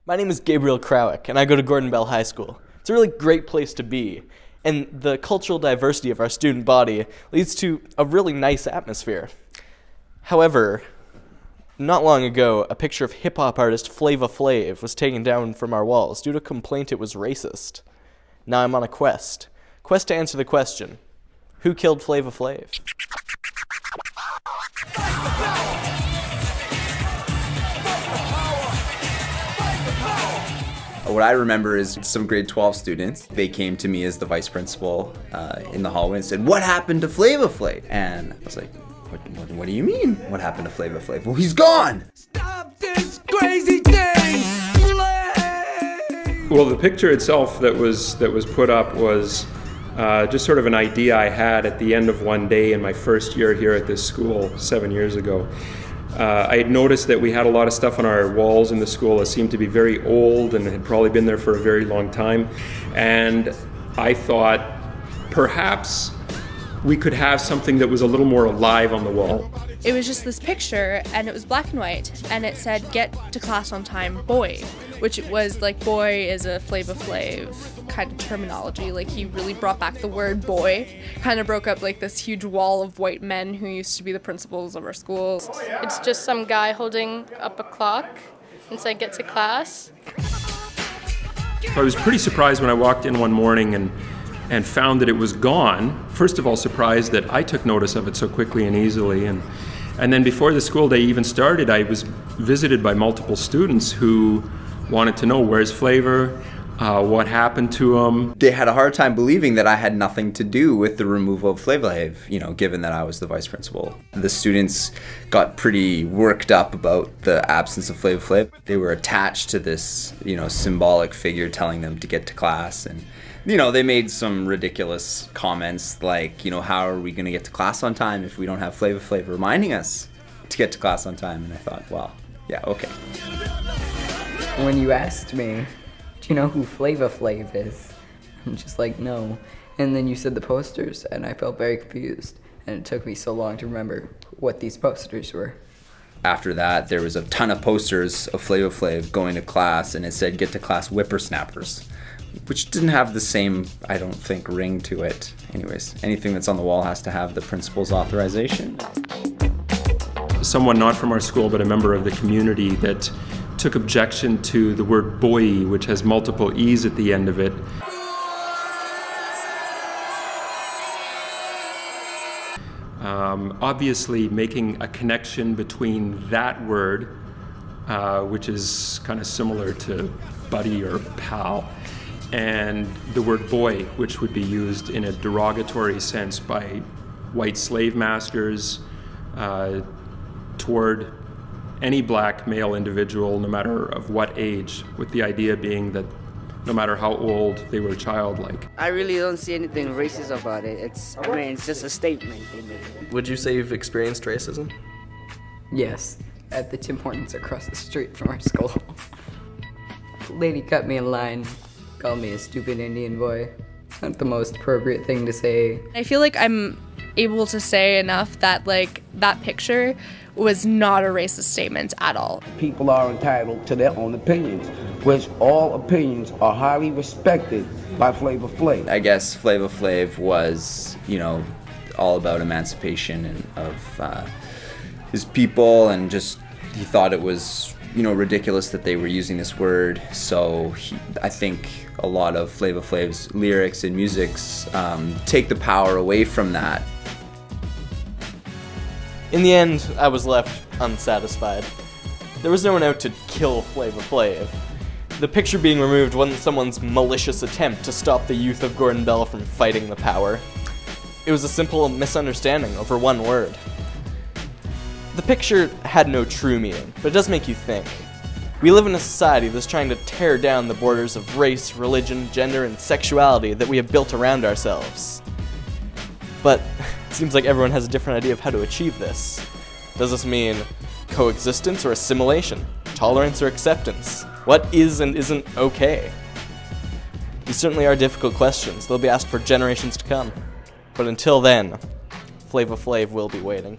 My name is Gabriel Krawec, and I go to Gordon Bell High School. It's a really great place to be, and the cultural diversity of our student body leads to a really nice atmosphere. However, not long ago, a picture of hip-hop artist Flavor Flav was taken down from our walls due to a complaint it was racist. Now I'm on a quest to answer the question, who killed Flavor Flav? What I remember is some grade 12 students, they came to me as the vice principal in the hallway and said, "What happened to Flavor Flav?" And I was like, what do you mean, what happened to Flavor Flav? Well, he's gone! Stop this crazy thing! Well, the picture itself that was put up was just sort of an idea I had at the end of one day in my first year here at this school 7 years ago. I had noticed that we had a lot of stuff on our walls in the school that seemed to be very old and had probably been there for a very long time. And I thought perhaps we could have something that was a little more alive on the wall. It was just this picture, and it was black and white, and it said, "Get to class on time, boy," which was like, boy is a Flavor Flav kind of terminology. Like, he really brought back the word boy, kind of broke up like this huge wall of white men who used to be the principals of our schools. It's just some guy holding up a clock and said, "Get to class." I was pretty surprised when I walked in one morning and found that it was gone. First of all, surprised that I took notice of it so quickly and easily. And then before the school day even started, I was visited by multiple students who wanted to know, where's Flavor? What happened to him? They had a hard time believing that I had nothing to do with the removal of Flavor Flav, given that I was the vice principal. The students got pretty worked up about the absence of Flavor Flav. They were attached to this, symbolic figure telling them to get to class, and they made some ridiculous comments like, how are we going to get to class on time if we don't have Flavor Flav reminding us to get to class on time? And I thought, well, yeah, okay. When you asked me, do you know who Flavor Flav is? I'm just like, no. And then you said the posters, and I felt very confused. And it took me so long to remember what these posters were. After that, there was a ton of posters of Flavor Flav going to class, and it said, "Get to class, whippersnappers," which didn't have the same, I don't think, ring to it. Anyways, anything that's on the wall has to have the principal's authorization. Someone not from our school, but a member of the community, that took objection to the word boy, which has multiple E's at the end of it. Obviously making a connection between that word, which is kind of similar to buddy or pal, and the word boy, which would be used in a derogatory sense by white slave masters toward any black male individual, no matter of what age, with the idea being that no matter how old, they were childlike. I really don't see anything racist about it. It's just a statement they made. Would you say you've experienced racism? Yes, at the Tim Hortons across the street from our school. The lady cut me in line, called me a stupid Indian boy. Not the most appropriate thing to say. I feel like I'm able to say enough that, like, that picture was not a racist statement at all. People are entitled to their own opinions, which all opinions are highly respected by Flavor Flav. I guess Flavor Flav was, all about emancipation and of his people, and just he thought it was, ridiculous that they were using this word. So I think a lot of Flavor Flav's lyrics and musics take the power away from that. In the end, I was left unsatisfied. There was no one out to kill Flavor Flav. The picture being removed wasn't someone's malicious attempt to stop the youth of Gordon Bell from fighting the power. It was a simple misunderstanding over one word. The picture had no true meaning, but it does make you think. We live in a society that's trying to tear down the borders of race, religion, gender, and sexuality that we have built around ourselves. But it seems like everyone has a different idea of how to achieve this. Does this mean coexistence or assimilation? Tolerance or acceptance? What is and isn't okay? These certainly are difficult questions. They'll be asked for generations to come. But until then, Flavor Flav will be waiting.